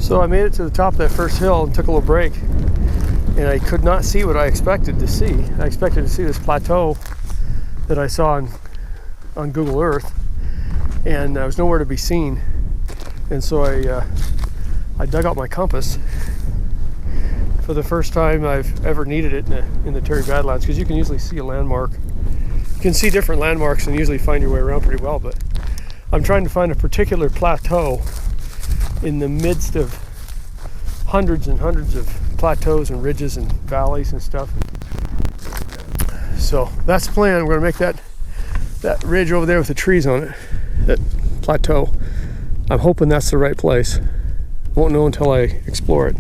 So I made it to the top of that first hill and took a little break, and I could not see what I expected to see. I expected to see this plateau that I saw on Google Earth, and I was nowhere to be seen. And so I dug out my compass for the first time I've ever needed it in the Terry Badlands, because you can usually see a landmark. You can see different landmarks and usually find your way around pretty well, but I'm trying to find a particular plateau in the midst of hundreds and hundreds of plateaus and ridges and valleys and stuff. So that's the plan. We're going to make that ridge over there with the trees on it, that plateau. I'm hoping that's the right place. Won't know until I explore it.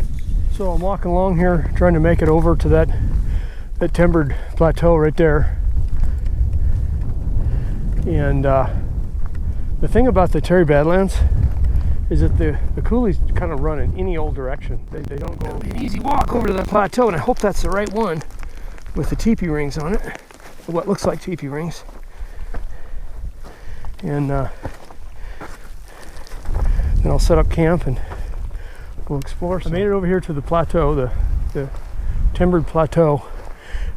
So I'm walking along here trying to make it over to that timbered plateau right there. And the thing about the Terry Badlands is that the coulees kind of run in any old direction. They don't go an easy walk over to that plateau, and I hope that's the right one with the teepee rings on it, what looks like teepee rings. And then I'll set up camp and we'll explore. I made it over here to the plateau, the timbered plateau,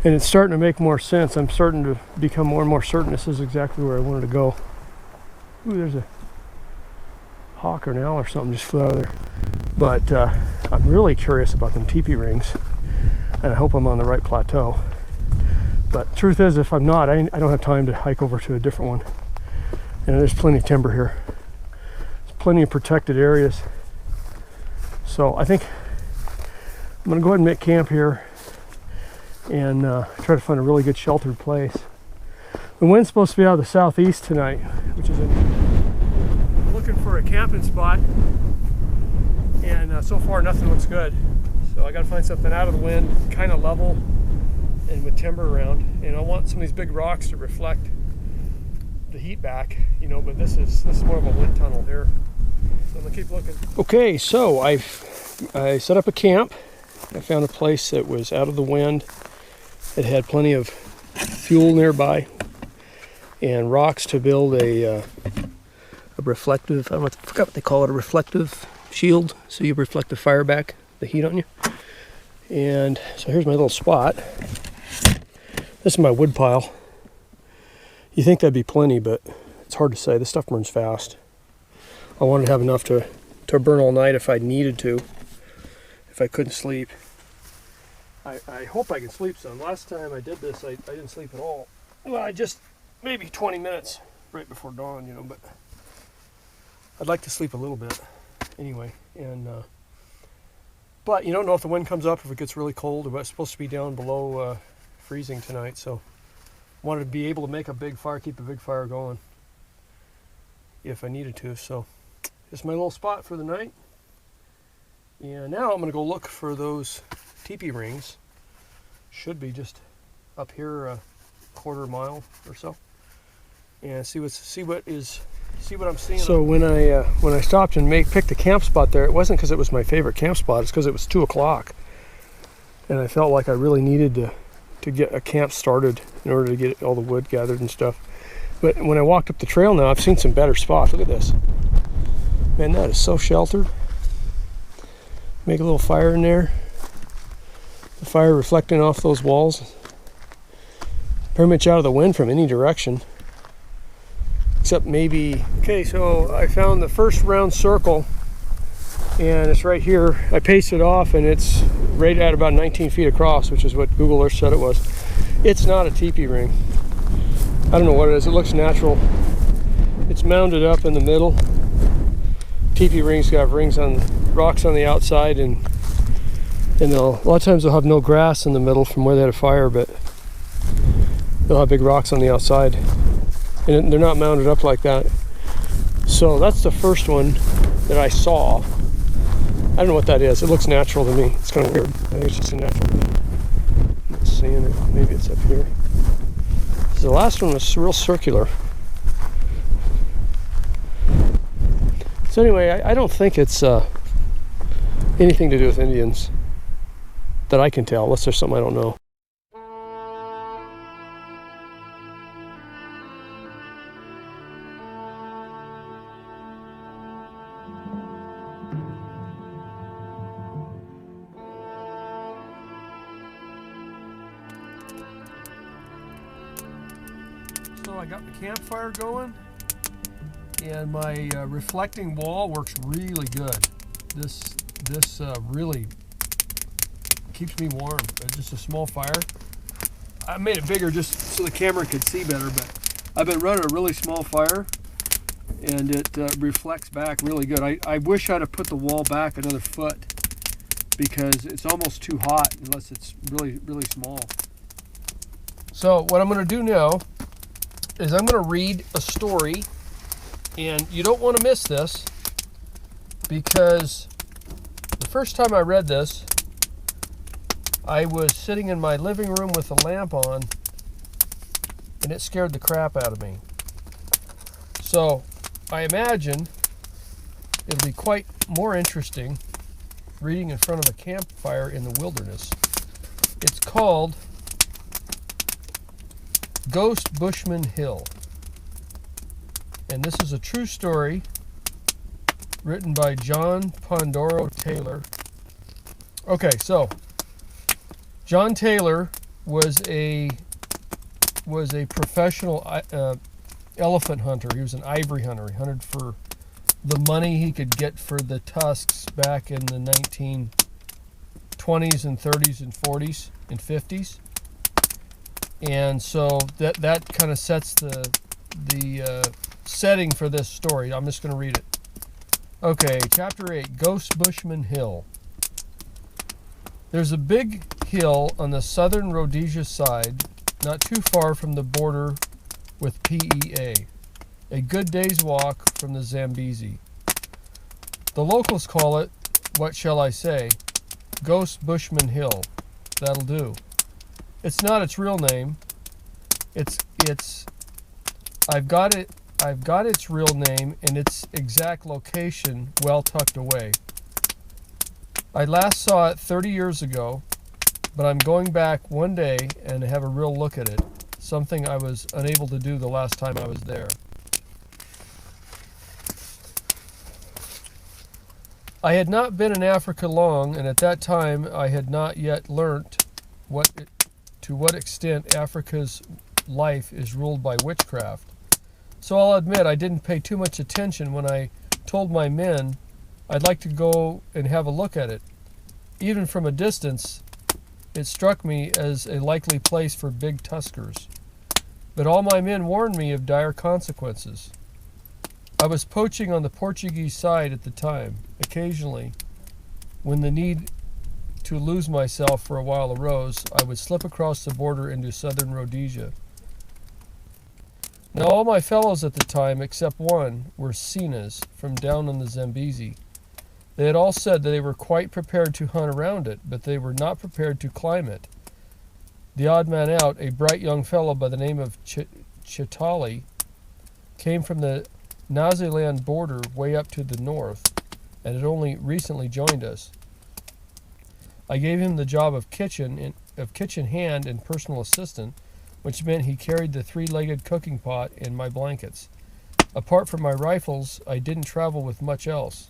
and it's starting to make more sense. I'm starting to become more and more certain this is exactly where I wanted to go. Ooh, there's a hawk or an owl or something just flew out of there. But I'm really curious about them teepee rings, and I hope I'm on the right plateau. But truth is, if I'm not, I don't have time to hike over to a different one. And there's plenty of timber here. There's plenty of protected areas. So I think I'm gonna go ahead and make camp here and try to find a really good sheltered place. The wind's supposed to be out of the southeast tonight, which is I'm looking for a camping spot, and so far nothing looks good. So I gotta find something out of the wind, kind of level and with timber around. And I want some of these big rocks to reflect the heat back, you know, but this is more of a wind tunnel here. So I'm gonna keep looking. Okay, so I set up a camp. I found a place that was out of the wind. It had plenty of fuel nearby and rocks to build a reflective, I forgot what they call it, a reflective shield, so you reflect the fire back, the heat on you. And so here's my little spot. This is my wood pile. You think that'd be plenty, but it's hard to say. This stuff burns fast. I wanted to have enough to burn all night if I needed to, if I couldn't sleep. I hope I can sleep some. Last time I did this, I didn't sleep at all. Well, I just, maybe 20 minutes right before dawn, you know, but I'd like to sleep a little bit anyway. And but you don't know if the wind comes up, if it gets really cold. It's supposed to be down below freezing tonight, so wanted to be able to make a big fire, keep a big fire going if I needed to. So this is my little spot for the night. And now I'm going to go look for those teepee rings. Should be just up here a quarter mile or so, and see what I'm seeing. So when I stopped and picked a camp spot there, it wasn't because it was my favorite camp spot. It's because it was 2 o'clock, and I felt like I really needed to get a camp started in order to get all the wood gathered and stuff. But when I walked up the trail now, I've seen some better spots. Look at this, man, that is so sheltered. Make a little fire in there. The fire reflecting off those walls, pretty much out of the wind from any direction, except maybe. Okay, so I found the first round circle, and it's right here. I pasted off, and it's right at about 19 feet across, which is what Google Earth said it was. It's not a teepee ring. I don't know what it is. It looks natural. It's mounded up in the middle. Teepee rings got rings on rocks on the outside, and a lot of times they'll have no grass in the middle from where they had a fire, but they'll have big rocks on the outside, and they're not mounded up like that. So that's the first one that I saw. I don't know what that is. It looks natural to me. It's kind of weird. I think it's just a natural thing. I'm not seeing it. Maybe it's up here. So the last one was real circular. So anyway, I don't think it's anything to do with Indians that I can tell, unless there's something I don't know. I got the campfire going, and my reflecting wall works really good. This really keeps me warm. It's just a small fire. I made it bigger just so the camera could see better, but I've been running a really small fire, and it reflects back really good. I wish I'd have put the wall back another foot, because it's almost too hot unless it's really, really small. So what I'm going to do now is I'm going to read a story, and you don't want to miss this, because the first time I read this, I was sitting in my living room with the lamp on, and it scared the crap out of me. So I imagine it'll be quite more interesting reading in front of a campfire in the wilderness. It's called Ghost Bushman Hill. And this is a true story written by John Pandoro Taylor. Okay, so John Taylor was a professional elephant hunter. He was an ivory hunter. He hunted for the money he could get for the tusks back in the 1920s and 30s and 40s and 50s. And so that kind of sets the setting for this story. I'm just going to read it. Okay, Chapter 8, Ghost Bushman Hill. There's a big hill on the southern Rhodesia side, not too far from the border with PEA. A good day's walk from the Zambezi. The locals call it, what shall I say, Ghost Bushman Hill. That'll do. It's not its real name. I've got its real name and its exact location well tucked away. I last saw it 30 years ago, but I'm going back one day and have a real look at it, something I was unable to do the last time I was there. I had not been in Africa long, and at that time I had not yet learnt to what extent Africa's life is ruled by witchcraft. So I'll admit I didn't pay too much attention when I told my men I'd like to go and have a look at it. Even from a distance, it struck me as a likely place for big tuskers. But all my men warned me of dire consequences. I was poaching on the Portuguese side at the time. Occasionally, when the need to lose myself for a while arose, I would slip across the border into southern Rhodesia. Now all my fellows at the time, except one, were Sinas from down on the Zambezi. They had all said that they were quite prepared to hunt around it, but they were not prepared to climb it. The odd man out, a bright young fellow by the name of Chitali, came from the Naziland border way up to the north, and had only recently joined us. I gave him the job of kitchen hand and personal assistant, which meant he carried the three-legged cooking pot and my blankets. Apart from my rifles, I didn't travel with much else.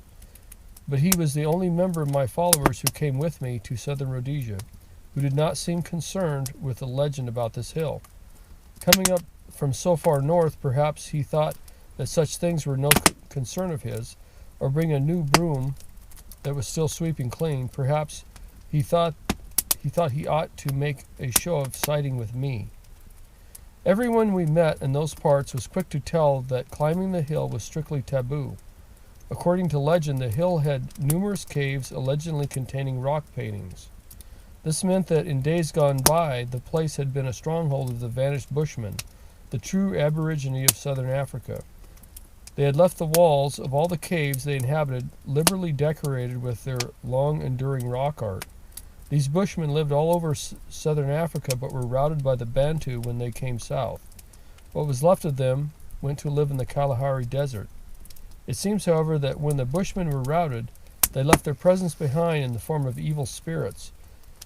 But he was the only member of my followers who came with me to southern Rhodesia, who did not seem concerned with the legend about this hill. Coming up from so far north, perhaps he thought that such things were no concern of his, or bring a new broom that was still sweeping clean. Perhaps he thought he ought to make a show of siding with me. Everyone we met in those parts was quick to tell that climbing the hill was strictly taboo. According to legend, the hill had numerous caves allegedly containing rock paintings. This meant that in days gone by, the place had been a stronghold of the vanished Bushmen, the true aborigine of southern Africa. They had left the walls of all the caves they inhabited liberally decorated with their long-enduring rock art. These Bushmen lived all over southern Africa, but were routed by the Bantu when they came south. What was left of them went to live in the Kalahari Desert. It seems, however, that when the Bushmen were routed, they left their presence behind in the form of evil spirits,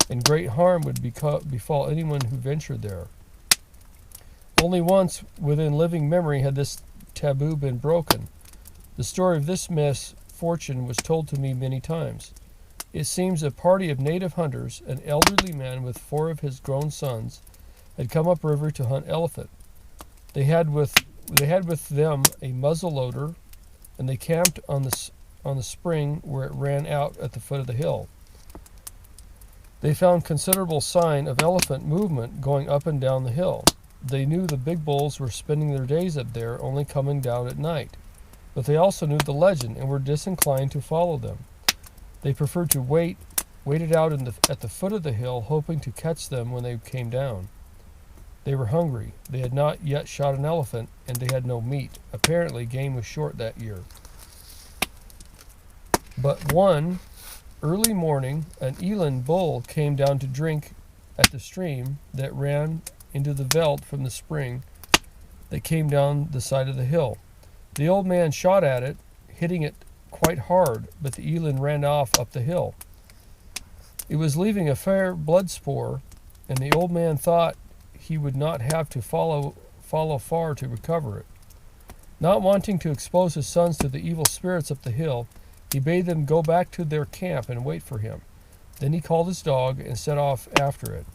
and great harm would befall anyone who ventured there. Only once within living memory had this taboo been broken. The story of this misfortune was told to me many times. It seems a party of native hunters, an elderly man with 4 of his grown sons, had come upriver to hunt elephant. They had with them a muzzle loader, and they camped on the spring where it ran out at the foot of the hill. They found considerable sign of elephant movement going up and down the hill. They knew the big bulls were spending their days up there, only coming down at night. But they also knew the legend and were disinclined to follow them. They preferred to wait it out at the foot of the hill, hoping to catch them when they came down. They were hungry. They had not yet shot an elephant, and they had no meat. Apparently, game was short that year. But one early morning, an eland bull came down to drink at the stream that ran into the veld from the spring that came down the side of the hill. The old man shot at it, hitting it quite hard, but the eland ran off up the hill. It was leaving a fair blood spoor, and the old man thought he would not have to follow far to recover it. Not wanting to expose his sons to the evil spirits up the hill, he bade them go back to their camp and wait for him. Then he called his dog and set off after it.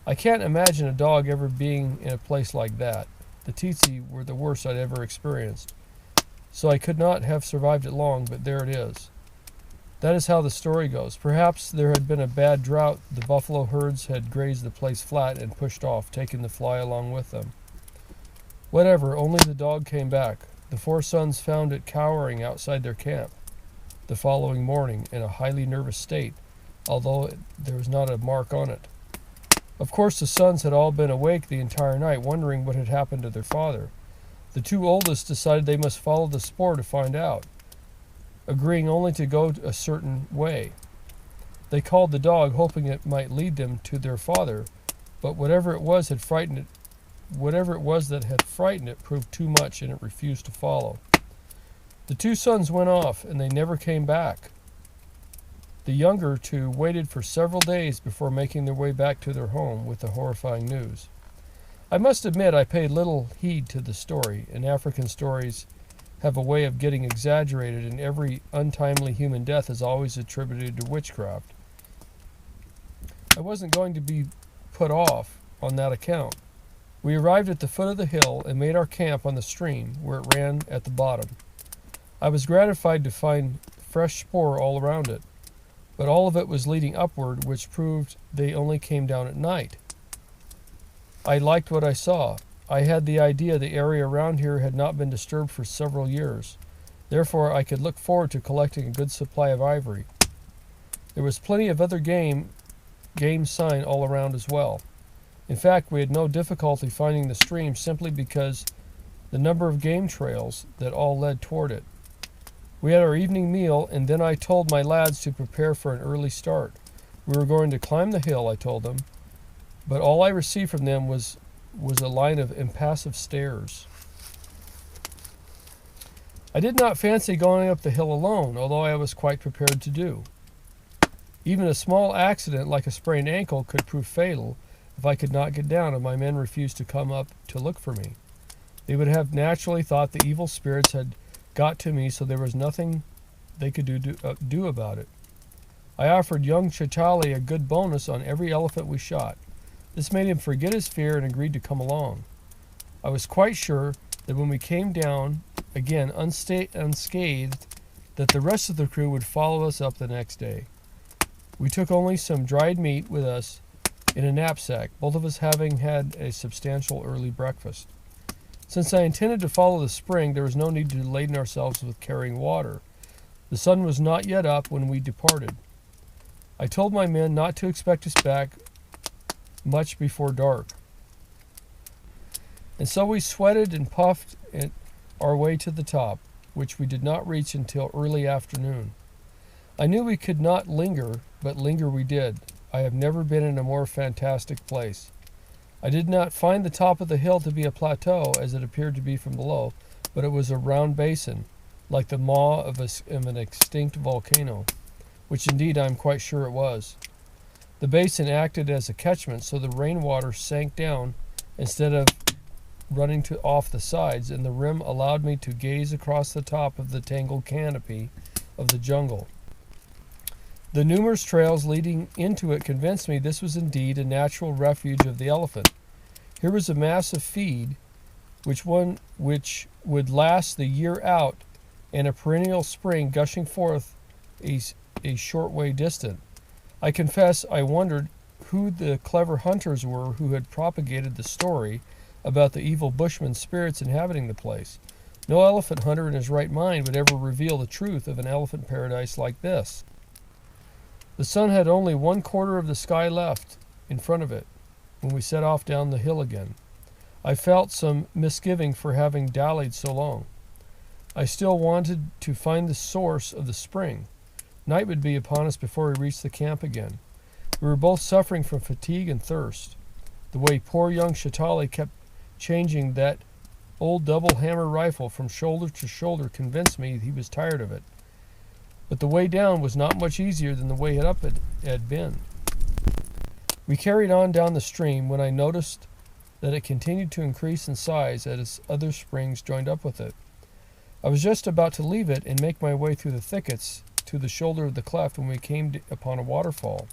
I can't imagine a dog ever being in a place like that. The tsetse were the worst I'd ever experienced, so I could not have survived it long, but there it is. That is how the story goes. Perhaps there had been a bad drought. The buffalo herds had grazed the place flat and pushed off, taking the fly along with them. Whatever, only the dog came back. The 4 sons found it cowering outside their camp the following morning in a highly nervous state, although there was not a mark on it. Of course, the sons had all been awake the entire night, wondering what had happened to their father. The 2 oldest decided they must follow the spoor to find out, agreeing only to go a certain way. They called the dog, hoping it might lead them to their father, but whatever it was that had frightened it proved too much, and it refused to follow. The 2 sons went off, and they never came back. The younger 2 waited for several days before making their way back to their home with the horrifying news. I must admit I paid little heed to the story, and African stories have a way of getting exaggerated, and every untimely human death is always attributed to witchcraft. I wasn't going to be put off on that account. We arrived at the foot of the hill and made our camp on the stream where it ran at the bottom. I was gratified to find fresh spoor all around it, but all of it was leading upward, which proved they only came down at night. I liked what I saw. I had the idea the area around here had not been disturbed for several years. Therefore, I could look forward to collecting a good supply of ivory. There was plenty of other game sign all around as well. In fact, we had no difficulty finding the stream simply because the number of game trails that all led toward it. We had our evening meal, and then I told my lads to prepare for an early start. We were going to climb the hill, I told them, but all I received from them was a line of impassive stares. I did not fancy going up the hill alone, although I was quite prepared to do. Even a small accident like a sprained ankle could prove fatal if I could not get down and my men refused to come up to look for me. They would have naturally thought the evil spirits had got to me, so there was nothing they could do about it. I offered young Chachali a good bonus on every elephant we shot. This made him forget his fear and agreed to come along. I was quite sure that when we came down, again unscathed, that the rest of the crew would follow us up the next day. We took only some dried meat with us in a knapsack, both of us having had a substantial early breakfast. Since I intended to follow the spring, there was no need to laden ourselves with carrying water. The sun was not yet up when we departed. I told my men not to expect us back much before dark. And so we sweated and puffed our way to the top, which we did not reach until early afternoon. I knew we could not linger, but linger we did. I have never been in a more fantastic place. I did not find the top of the hill to be a plateau, as it appeared to be from below, but it was a round basin, like the maw of an extinct volcano, which indeed I am quite sure it was. The basin acted as a catchment, so the rainwater sank down instead of running off the sides, and the rim allowed me to gaze across the top of the tangled canopy of the jungle. The numerous trails leading into it convinced me this was indeed a natural refuge of the elephant. Here was a massive feed, which would last the year out, and a perennial spring gushing forth a short way distant. I confess I wondered who the clever hunters were who had propagated the story about the evil Bushman spirits inhabiting the place. No elephant hunter in his right mind would ever reveal the truth of an elephant paradise like this. The sun had only 1/4 of the sky left in front of it when we set off down the hill again. I felt some misgiving for having dallied so long. I still wanted to find the source of the spring. Night would be upon us before we reached the camp again. We were both suffering from fatigue and thirst. The way poor young Shatali kept changing that old double-hammer rifle from shoulder to shoulder convinced me he was tired of it. But the way down was not much easier than the way up it had been. We carried on down the stream when I noticed that it continued to increase in size as other springs joined up with it. I was just about to leave it and make my way through the thickets to the shoulder of the cleft when we came upon a waterfall.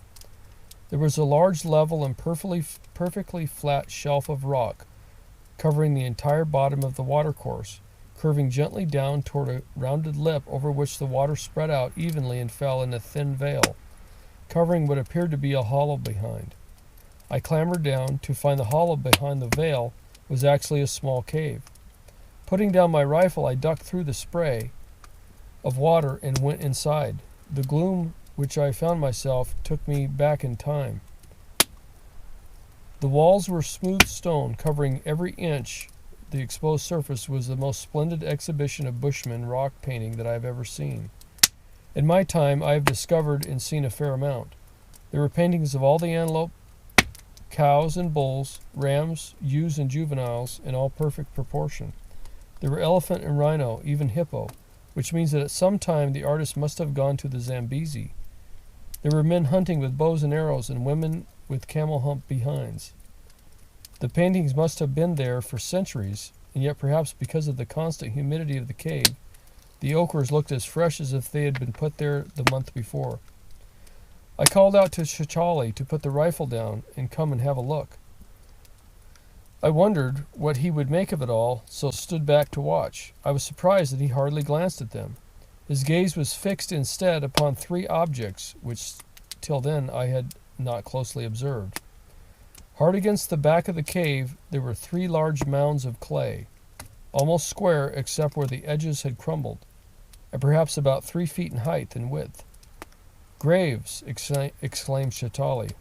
There was a large, level, and perfectly flat shelf of rock covering the entire bottom of the watercourse, curving gently down toward a rounded lip over which the water spread out evenly and fell in a thin veil, covering what appeared to be a hollow behind. I clambered down to find the hollow behind the veil was actually a small cave. Putting down my rifle, I ducked through the spray of water and went inside. The gloom which I found myself took me back in time. The walls were smooth stone, covering every inch. The exposed surface was the most splendid exhibition of Bushman rock painting that I have ever seen. In my time, I have discovered and seen a fair amount. There were paintings of all the antelope, cows and bulls, rams, ewes and juveniles, in all perfect proportion. There were elephant and rhino, even hippo, which means that at some time the artist must have gone to the Zambezi. There were men hunting with bows and arrows and women with camel hump behinds. The paintings must have been there for centuries, and yet perhaps because of the constant humidity of the cave, the ochres looked as fresh as if they had been put there the month before. I called out to Shachali to put the rifle down and come and have a look. I wondered what he would make of it all, so stood back to watch. I was surprised that he hardly glanced at them. His gaze was fixed instead upon 3 objects, which till then I had not closely observed. Hard against the back of the cave there were 3 large mounds of clay, almost square except where the edges had crumbled, and perhaps about 3 feet in height and width. "Graves!" exclaimed Shatali.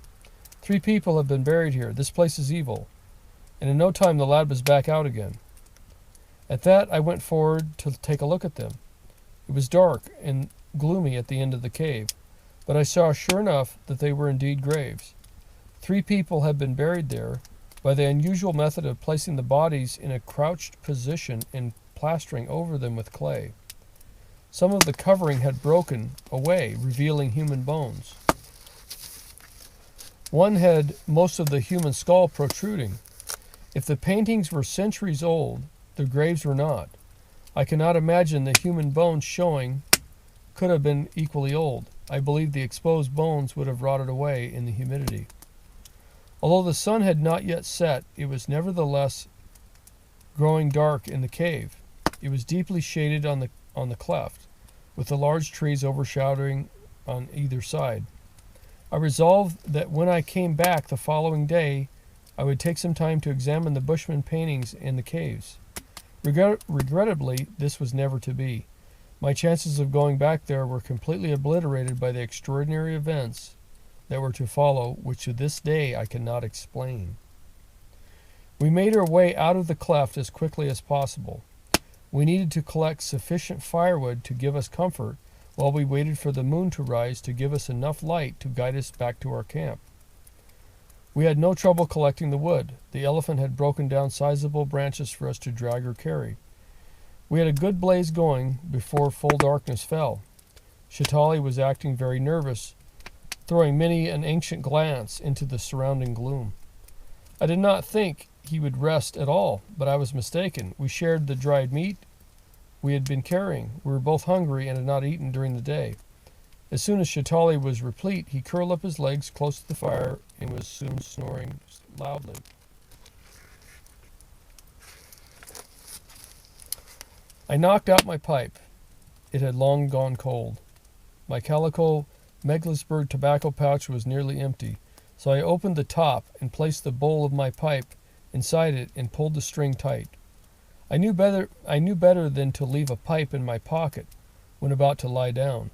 3 people have been buried here. This place is evil." And in no time the lad was back out again. At that I went forward to take a look at them. It was dark and gloomy at the end of the cave, but I saw sure enough that they were indeed graves. 3 people had been buried there by the unusual method of placing the bodies in a crouched position and plastering over them with clay. Some of the covering had broken away, revealing human bones. One had most of the human skull protruding. If the paintings were centuries old, the graves were not. I cannot imagine the human bones showing could have been equally old. I believe the exposed bones would have rotted away in the humidity. Although the sun had not yet set, it was nevertheless growing dark in the cave. It was deeply shaded on the cleft, with the large trees overshadowing on either side. I resolved that when I came back the following day, I would take some time to examine the Bushman paintings in the caves. Regrettably, this was never to be. My chances of going back there were completely obliterated by the extraordinary events that were to follow, which to this day I cannot explain. We made our way out of the cleft as quickly as possible. We needed to collect sufficient firewood to give us comfort while we waited for the moon to rise to give us enough light to guide us back to our camp. We had no trouble collecting the wood. The elephant had broken down sizable branches for us to drag or carry. We had a good blaze going before full darkness fell. Shatali was acting very nervous, throwing many an ancient glance into the surrounding gloom. I did not think he would rest at all, but I was mistaken. We shared the dried meat we had been carrying. We were both hungry and had not eaten during the day. As soon as Shatali was replete, he curled up his legs close to the fire and was soon snoring loudly. I knocked out my pipe. It had long gone cold. My calico Meglisburg tobacco pouch was nearly empty, so I opened the top and placed the bowl of my pipe inside it and pulled the string tight. I knew better than to leave a pipe in my pocket when about to lie down.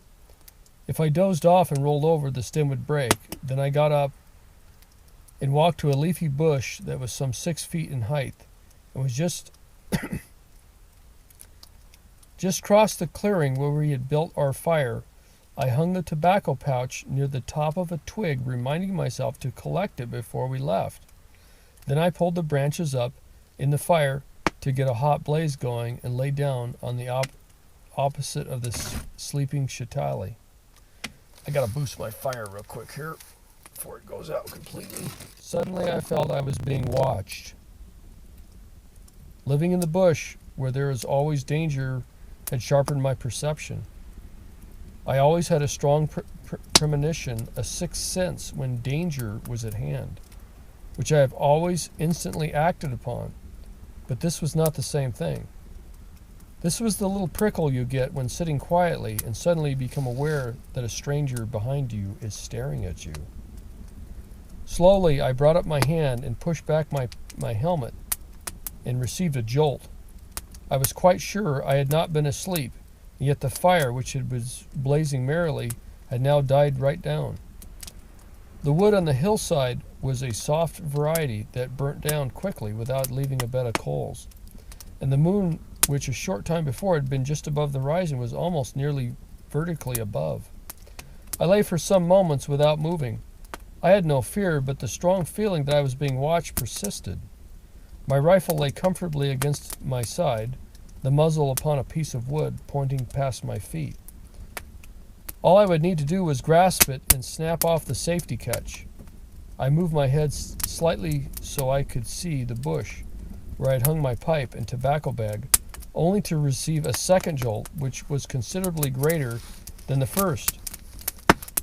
If I dozed off and rolled over, the stem would break. Then I got up and walked to a leafy bush that was some 6 feet in height and was just crossed the clearing where we had built our fire. I hung the tobacco pouch near the top of a twig, reminding myself to collect it before we left. Then I pulled the branches up in the fire to get a hot blaze going and lay down on the opposite of the sleeping Shatali. I gotta boost my fire real quick here before it goes out completely. Suddenly I felt I was being watched. Living in the bush, where there is always danger, had sharpened my perception. I always had a strong premonition, a sixth sense when danger was at hand, which I have always instantly acted upon. But this was not the same thing. This was the little prickle you get when sitting quietly and suddenly become aware that a stranger behind you is staring at you. Slowly, I brought up my hand and pushed back my helmet and received a jolt. I was quite sure I had not been asleep, and yet the fire, which was blazing merrily, had now died right down. The wood on the hillside was a soft variety that burnt down quickly without leaving a bed of coals, and the moon, which a short time before had been just above the horizon, was almost nearly vertically above. I lay for some moments without moving. I had no fear, but the strong feeling that I was being watched persisted. My rifle lay comfortably against my side, the muzzle upon a piece of wood pointing past my feet. All I would need to do was grasp it and snap off the safety catch. I moved my head slightly so I could see the bush where I had hung my pipe and tobacco bag, only to receive a second jolt, which was considerably greater than the first.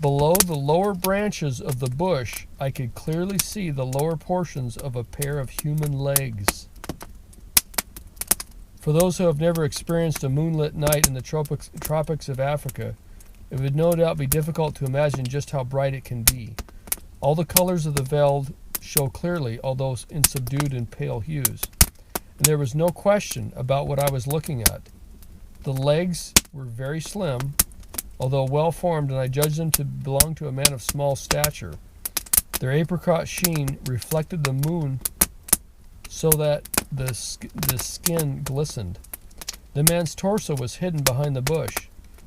Below the lower branches of the bush, I could clearly see the lower portions of a pair of human legs. For those who have never experienced a moonlit night in the tropics of Africa, it would no doubt be difficult to imagine just how bright it can be. All the colors of the veld show clearly, although in subdued and pale hues. And there was no question about what I was looking at. The legs were very slim, although well formed, and I judged them to belong to a man of small stature. Their apricot sheen reflected the moon so that the skin glistened. The man's torso was hidden behind the bush,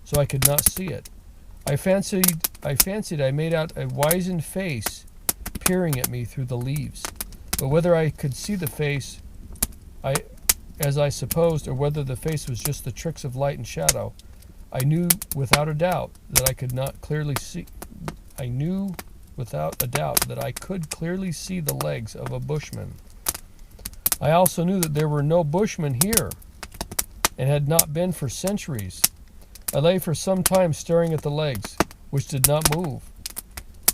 so I could not see it. I fancied I made out a wizened face peering at me through the leaves, but whether I could see the face, as I supposed, or whether the face was just the tricks of light and shadow, I knew without a doubt that I could clearly see the legs of a bushman. I also knew that there were no bushmen here, and had not been for centuries. I lay for some time staring at the legs, which did not move.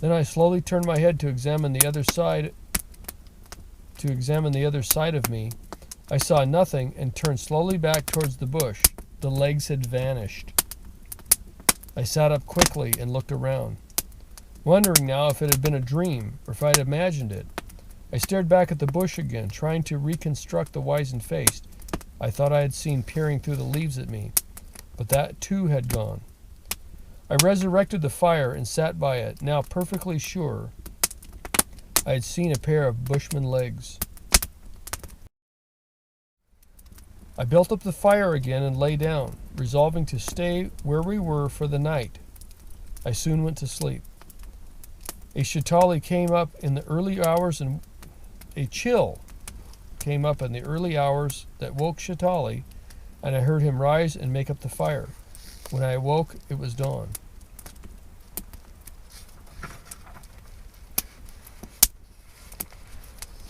Then I slowly turned my head to examine the other side of me. I saw nothing and turned slowly back towards the bush. The legs had vanished. I sat up quickly and looked around, wondering now if it had been a dream or if I had imagined it. I stared back at the bush again, trying to reconstruct the wizened face I thought I had seen peering through the leaves at me, but that too had gone. I resurrected the fire and sat by it, now perfectly sure I had seen a pair of bushman legs. I built up the fire again and lay down, resolving to stay where we were for the night. I soon went to sleep. A Shatali came up in the early hours, and a chill came up in the early hours that woke Shatali, and I heard him rise and make up the fire. When I awoke, it was dawn.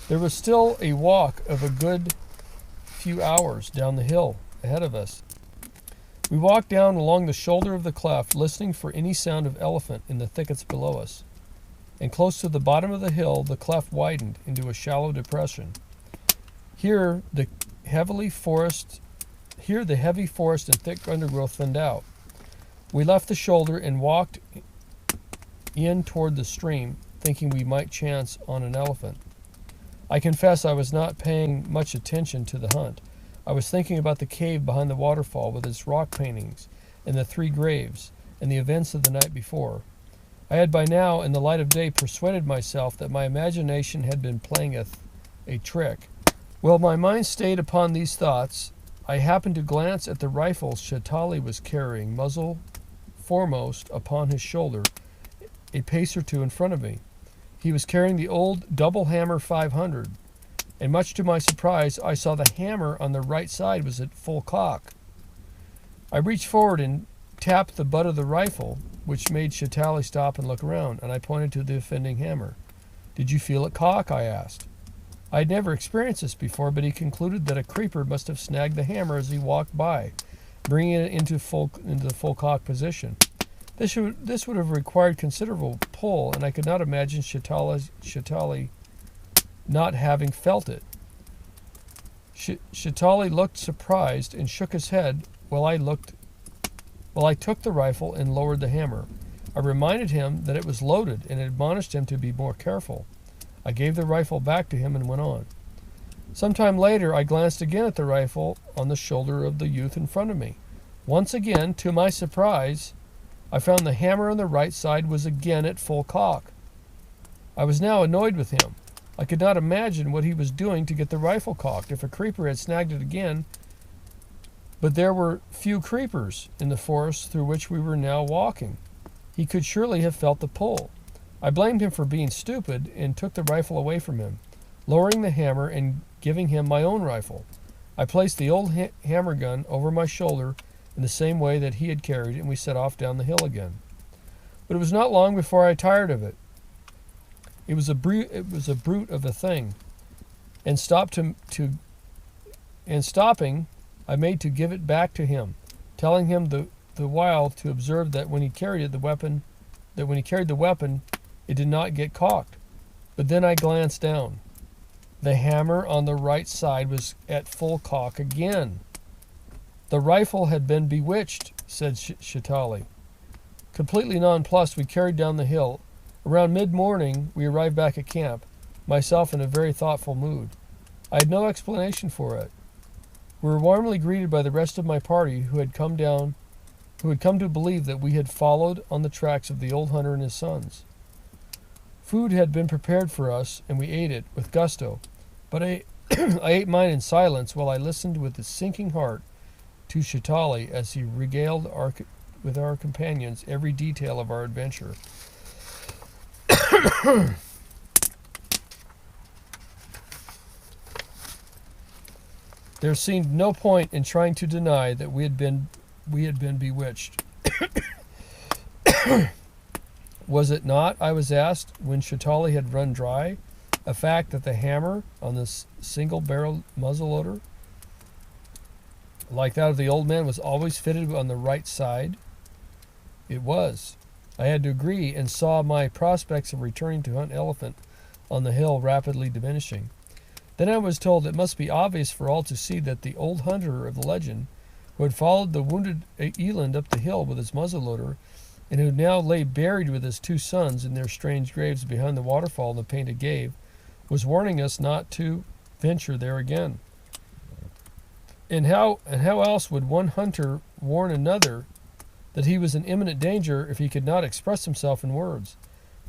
There was still a walk of a good few hours down the hill ahead of us. We walked down along the shoulder of the cleft, listening for any sound of elephant in the thickets below us. And close to the bottom of the hill, the cleft widened into a shallow depression. Here, the heavy forest Here the heavy forest and thick undergrowth thinned out. We left the shoulder and walked in toward the stream, thinking we might chance on an elephant. I confess I was not paying much attention to the hunt. I was thinking about the cave behind the waterfall with its rock paintings and the 3 graves and the events of the night before. I had by now, in the light of day, persuaded myself that my imagination had been playing a trick. While my mind stayed upon these thoughts, I happened to glance at the rifle Shatali was carrying, muzzle foremost upon his shoulder, a pace or two in front of me. He was carrying the old double hammer 500, and much to my surprise, I saw the hammer on the right side was at full cock. I reached forward and tapped the butt of the rifle, which made Shatali stop and look around, and I pointed to the offending hammer. "Did you feel it cock?" I asked. I had never experienced this before, but he concluded that a creeper must have snagged the hammer as he walked by, bringing it into the full cock position. This would have required considerable pull, and I could not imagine Shatali not having felt it. Shatali looked surprised and shook his head while I took the rifle and lowered the hammer. I reminded him that it was loaded and admonished him to be more careful. I gave the rifle back to him and went on. Some time later, I glanced again at the rifle on the shoulder of the youth in front of me. Once again, to my surprise, I found the hammer on the right side was again at full cock. I was now annoyed with him. I could not imagine what he was doing to get the rifle cocked. If a creeper had snagged it again, but there were few creepers in the forest through which we were now walking. He could surely have felt the pull. I blamed him for being stupid and took the rifle away from him, lowering the hammer and giving him my own rifle. I placed the old hammer gun over my shoulder in the same way that he had carried, and we set off down the hill again. But it was not long before I tired of it. It was a brute of a thing, and stopping, I made to give it back to him, telling him the while to observe that when he carried the weapon, it did not get cocked. But then I glanced down. The hammer on the right side was at full cock again. The rifle had been bewitched, said Shatali. Completely nonplussed, we carried down the hill. Around mid-morning, we arrived back at camp, myself in a very thoughtful mood. I had no explanation for it. We were warmly greeted by the rest of my party who had come to believe that we had followed on the tracks of the old hunter and his sons. Food had been prepared for us, and we ate it with gusto, but I ate mine in silence while I listened with a sinking heart to Shatali as he regaled with our companions every detail of our adventure. There seemed no point in trying to deny that we had been bewitched. Was it not, I was asked, when Shatali had run dry, a fact that the hammer on this single-barreled muzzleloader, like that of the old man, was always fitted on the right side? It was. I had to agree, and saw my prospects of returning to hunt elephant on the hill rapidly diminishing. Then I was told it must be obvious for all to see that the old hunter of the legend, who had followed the wounded eland up the hill with his muzzleloader, and who now lay buried with his 2 sons in their strange graves behind the waterfall in the painted cave, was warning us not to venture there again. And how else would one hunter warn another that he was in imminent danger if he could not express himself in words?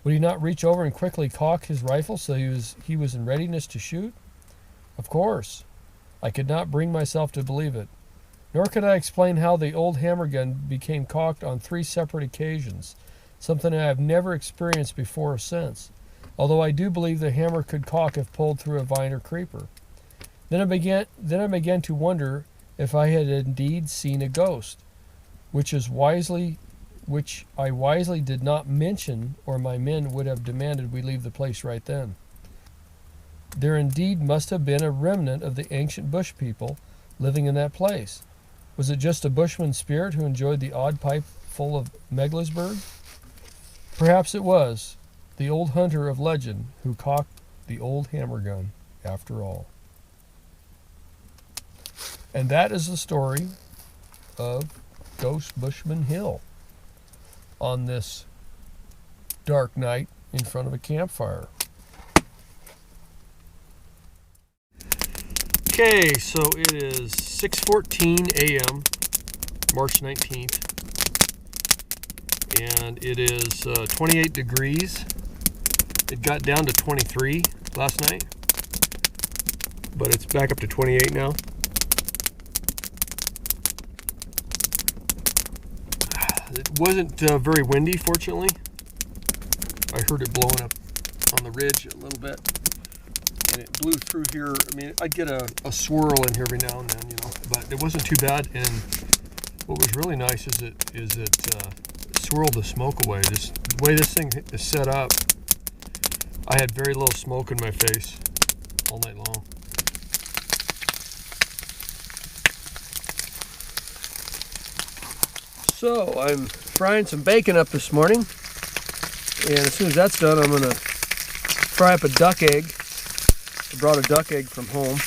Would he not reach over and quickly cock his rifle so he was in readiness to shoot? Of course. I could not bring myself to believe it. Nor could I explain how the old hammer gun became cocked on 3 separate occasions, something I have never experienced before or since, although I do believe the hammer could cock if pulled through a vine or creeper. Then I began to wonder if I had indeed seen a ghost, which I wisely did not mention, or my men would have demanded we leave the place right then. There indeed must have been a remnant of the ancient bush people living in that place. Was it just a bushman's spirit who enjoyed the odd pipe full of Megalisburg? Perhaps it was the old hunter of legend who cocked the old hammer gun after all. And that is the story of Ghost Bushman Hill on this dark night in front of a campfire. Okay, so it is 6:14 a.m. March 19th, and it is 28 degrees. It got down to 23 last night, but it's back up to 28 now. It wasn't very windy, fortunately. I heard it blowing up on the ridge a little bit, and it blew through here. I mean, I'd get a swirl in here every now and then, you know, but it wasn't too bad. And what was really nice is it swirled the smoke away. Just the way this thing is set up, I had very little smoke in my face all night long. So I'm frying some bacon up this morning, and as soon as that's done, I'm gonna fry up a duck egg. I brought a duck egg from home,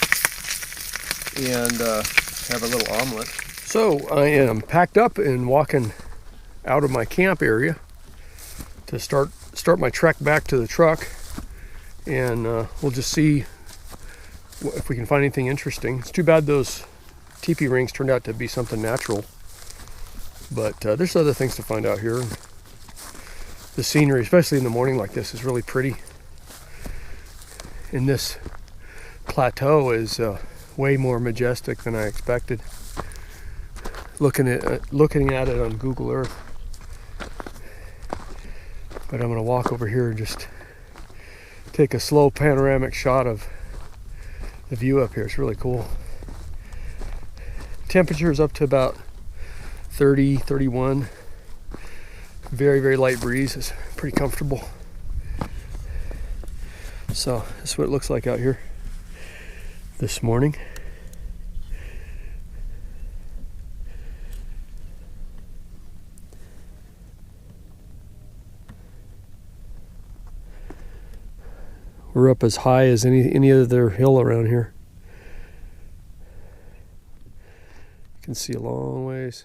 and have a little omelet. So I am packed up and walking out of my camp area to start my trek back to the truck, and we'll just see if we can find anything interesting. It's too bad those teepee rings turned out to be something natural, but there's other things to find out here. The scenery, especially in the morning like this, is really pretty. And this plateau is way more majestic than I expected. Looking at it on Google Earth. But I'm going to walk over here and just take a slow panoramic shot of the view up here. It's really cool. Temperature is up to about 30, 31. Very, very light breeze. It's pretty comfortable. So that's what it looks like out here this morning. We're up as high as any other hill around here. You can see a long ways.